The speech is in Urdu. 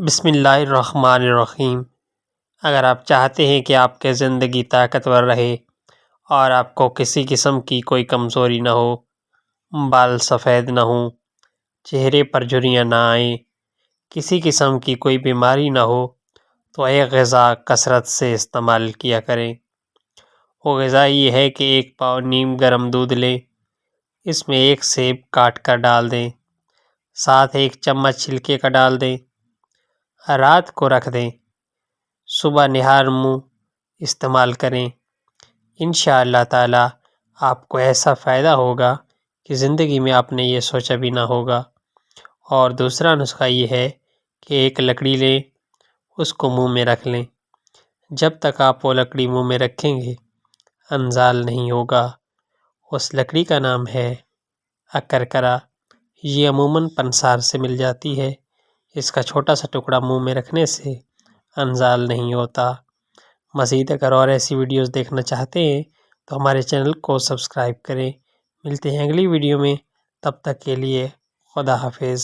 بسم اللہ الرحمن الرحیم۔ اگر آپ چاہتے ہیں کہ آپ کی زندگی طاقتور رہے اور آپ کو کسی قسم کی کوئی کمزوری نہ ہو، بال سفید نہ ہوں، چہرے پر جھریاں نہ آئیں، کسی قسم کی کوئی بیماری نہ ہو، تو ایک غذا کثرت سے استعمال کیا کریں۔ وہ غذا یہ ہے کہ 1 پاؤ نیم گرم دودھ لیں، اس میں 1 سیب کاٹ کر ڈال دیں، ساتھ 1 چمچ چھلکے کا ڈال دیں، رات کو رکھ دیں، صبح نہار منہ استعمال کریں۔ انشاءاللہ تعالی آپ کو ایسا فائدہ ہوگا کہ زندگی میں آپ نے یہ سوچا بھی نہ ہوگا۔ اور دوسرا نسخہ یہ ہے کہ 1 لکڑی لیں، اس کو منہ میں رکھ لیں، جب تک آپ وہ لکڑی منہ میں رکھیں گے انزال نہیں ہوگا۔ اس لکڑی کا نام ہے اکرکرا۔ یہ عموماً پنسار سے مل جاتی ہے۔ اس کا چھوٹا سا ٹکڑا منہ میں رکھنے سے انزال نہیں ہوتا۔ مزید اگر اور ایسی ویڈیوز دیکھنا چاہتے ہیں تو ہمارے چینل کو سبسکرائب کریں۔ ملتے ہیں اگلی ویڈیو میں، تب تک کے لیے خدا حافظ۔